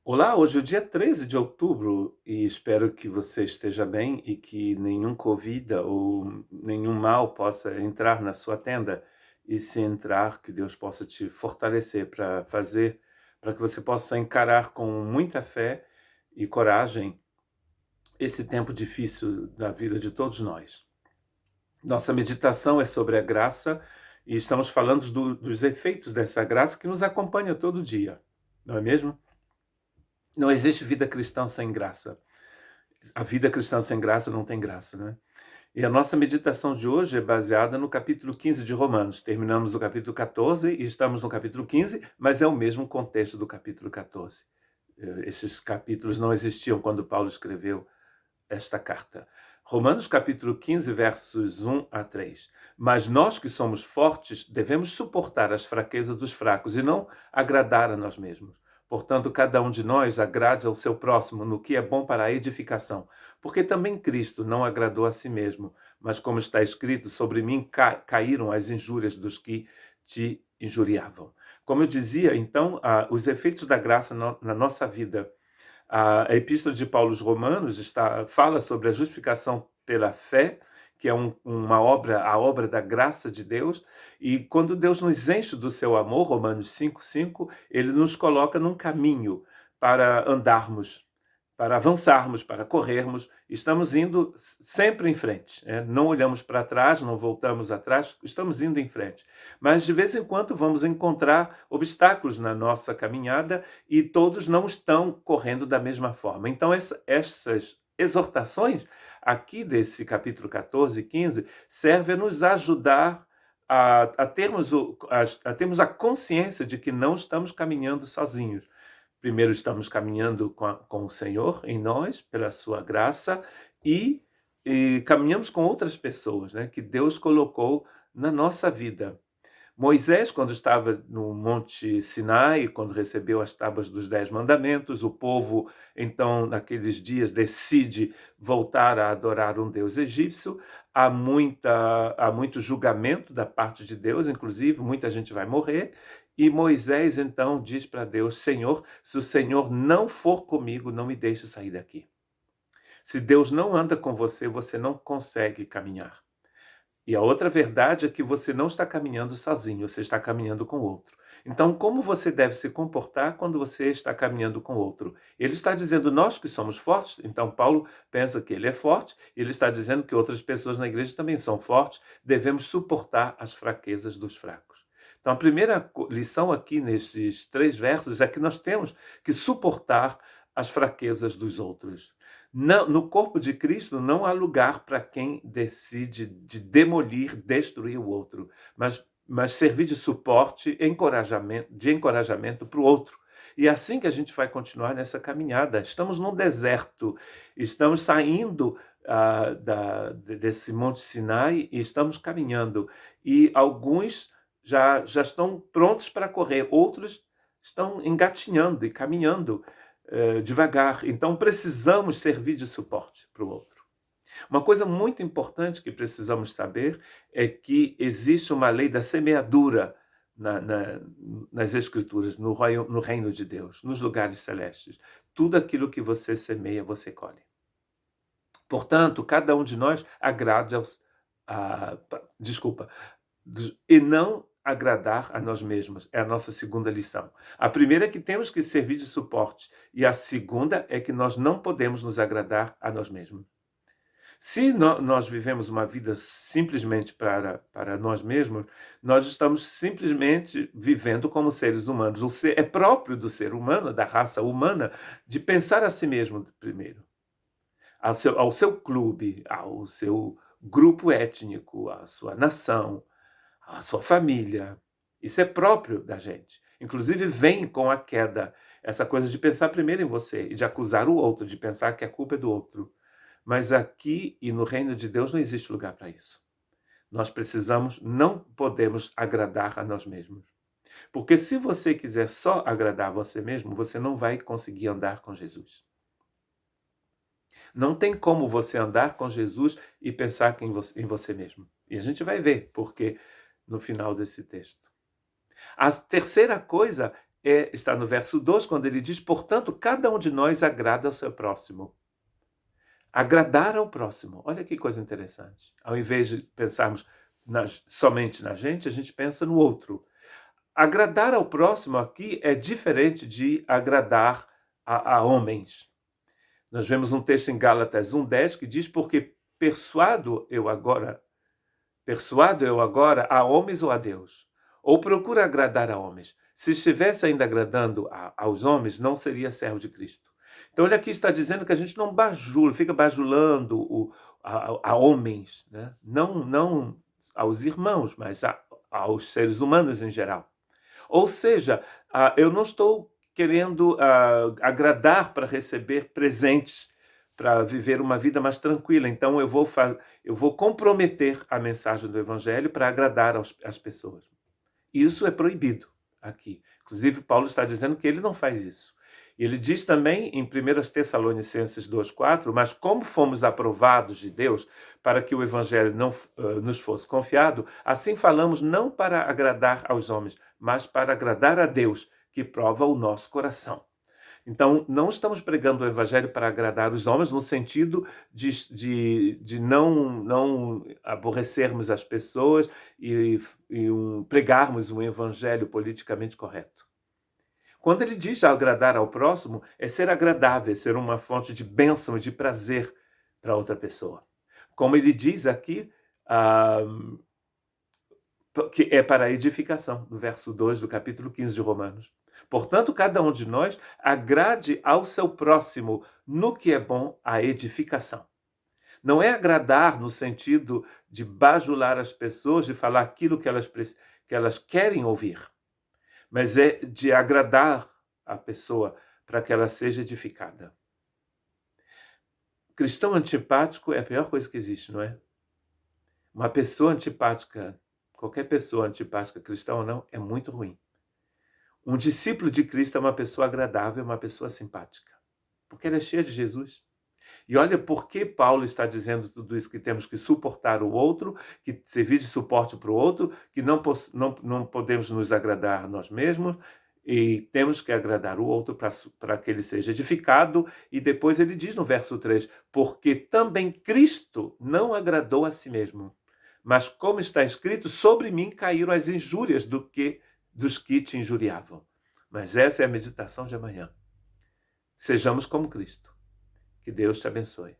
Olá, hoje é o dia 13 de outubro e espero que você esteja bem e que nenhum Covid ou nenhum mal possa entrar na sua tenda. E se entrar, que Deus possa te fortalecer para que você possa encarar com muita fé e coragem esse tempo difícil da vida de todos nós. Nossa meditação é sobre a graça e estamos falando dos efeitos dessa graça que nos acompanha todo dia, não é mesmo? Não existe vida cristã sem graça. A vida cristã sem graça não tem graça, né? E a nossa meditação de hoje é baseada no capítulo 15 de Romanos. Terminamos o capítulo 14 e estamos no capítulo 15, mas é o mesmo contexto do capítulo 14. Esses capítulos não existiam quando Paulo escreveu esta carta. Romanos capítulo 15, versos 1 a 3. Mas nós que somos fortes devemos suportar as fraquezas dos fracos e não agradar a nós mesmos. Portanto, cada um de nós agrade ao seu próximo no que é bom para a edificação, porque também Cristo não agradou a si mesmo, mas como está escrito, sobre mim caíram as injúrias dos que te injuriavam. Como eu dizia, então, os efeitos da graça na nossa vida. A Epístola de Paulo aos Romanos fala sobre a justificação pela fé, que é uma obra, a obra da graça de Deus, e quando Deus nos enche do seu amor, Romanos 5:5, ele nos coloca num caminho para andarmos, para avançarmos, para corrermos. Estamos indo sempre em frente, né? Não olhamos para trás, não voltamos atrás, estamos indo em frente. Mas de vez em quando vamos encontrar obstáculos na nossa caminhada e todos não estão correndo da mesma forma. Então, essas exortações aqui desse capítulo 14 e 15 servem a nos ajudar a termos a consciência de que não estamos caminhando sozinhos. Primeiro, estamos caminhando com o Senhor em nós, pela sua graça, e caminhamos com outras pessoas, né, que Deus colocou na nossa vida. Moisés, quando estava no Monte Sinai, quando recebeu as tábuas dos 10 mandamentos, o povo, então, naqueles dias, decide voltar a adorar um deus egípcio. Há muito julgamento da parte de Deus, inclusive, muita gente vai morrer. E Moisés, então, diz para Deus: Senhor, se o Senhor não for comigo, não me deixe sair daqui. Se Deus não anda com você, você não consegue caminhar. E a outra verdade é que você não está caminhando sozinho, você está caminhando com outro. Então, como você deve se comportar quando você está caminhando com outro? Ele está dizendo nós que somos fortes, então Paulo pensa que ele é forte, ele está dizendo que outras pessoas na igreja também são fortes, devemos suportar as fraquezas dos fracos. Então, a primeira lição aqui nesses 3 versos é que nós temos que suportar as fraquezas dos outros. No corpo de Cristo não há lugar para quem decide de demolir, destruir o outro, mas servir de suporte, de encorajamento para o outro. E é assim que a gente vai continuar nessa caminhada. Estamos num deserto, estamos saindo desse Monte Sinai e estamos caminhando. E alguns já estão prontos para correr, outros estão engatinhando e caminhando devagar. Então, precisamos servir de suporte para o outro. Uma coisa muito importante que precisamos saber é que existe uma lei da semeadura nas Escrituras, no reino de Deus, nos lugares celestes. Tudo aquilo que você semeia, você colhe. Portanto, cada um de nós agrade aos. Desculpa. E não agradar a nós mesmos. É a nossa segunda lição. A primeira é que temos que servir de suporte. E a segunda é que nós não podemos nos agradar a nós mesmos. Se nós vivemos uma vida simplesmente para nós mesmos, nós estamos simplesmente vivendo como seres humanos. É próprio do ser humano, da raça humana, de pensar a si mesmo primeiro. Ao seu clube, ao seu grupo étnico, à sua nação, à sua família. Isso é próprio da gente. Inclusive vem com a queda, essa coisa de pensar primeiro em você e de acusar o outro, de pensar que a culpa é do outro. Mas aqui e no reino de Deus não existe lugar para isso. Nós não podemos agradar a nós mesmos. Porque se você quiser só agradar a você mesmo, você não vai conseguir andar com Jesus. Não tem como você andar com Jesus e pensar em você mesmo. E a gente vai ver porque no final desse texto. A terceira coisa está no verso 2, quando ele diz: portanto, cada um de nós agrada ao seu próximo. Agradar ao próximo. Olha que coisa interessante. Ao invés de pensarmos somente na gente, a gente pensa no outro. Agradar ao próximo aqui é diferente de agradar a homens. Nós vemos um texto em Gálatas 1:10 que diz: porque persuado eu agora a homens ou a Deus? Ou procuro agradar a homens? Se estivesse ainda agradando aos homens, não seria servo de Cristo. Então, olha aqui, está dizendo que a gente não fica bajulando a homens, né? Não aos irmãos, mas aos seres humanos em geral. Ou seja, eu não estou querendo agradar para receber presentes, para viver uma vida mais tranquila. Então, eu vou comprometer a mensagem do Evangelho para agradar as pessoas. Isso é proibido aqui. Inclusive, Paulo está dizendo que ele não faz isso. Ele diz também em 1 Tessalonicenses 2:4, mas como fomos aprovados de Deus para que o Evangelho não nos fosse confiado, assim falamos não para agradar aos homens, mas para agradar a Deus, que prova o nosso coração. Então, não estamos pregando o Evangelho para agradar os homens, no sentido de não aborrecermos as pessoas e pregarmos um Evangelho politicamente correto. Quando ele diz agradar ao próximo, é ser agradável, é ser uma fonte de bênção e de prazer para outra pessoa. Como ele diz aqui, que é para a edificação, no verso 2 do capítulo 15 de Romanos. Portanto, cada um de nós agrade ao seu próximo no que é bom à edificação. Não é agradar no sentido de bajular as pessoas, de falar aquilo que elas querem ouvir, mas é de agradar a pessoa para que ela seja edificada. Cristão antipático é a pior coisa que existe, não é? Uma pessoa antipática, qualquer pessoa antipática, cristão ou não, é muito ruim. Um discípulo de Cristo é uma pessoa agradável, uma pessoa simpática, porque ela é cheia de Jesus. E olha por que Paulo está dizendo tudo isso, que temos que suportar o outro, que servir de suporte para o outro, que não podemos nos agradar a nós mesmos, e temos que agradar o outro para que ele seja edificado. E depois ele diz no verso 3, porque também Cristo não agradou a si mesmo, mas como está escrito, sobre mim caíram as injúrias dos que te injuriavam. Mas essa é a meditação de amanhã. Sejamos como Cristo. Que Deus te abençoe.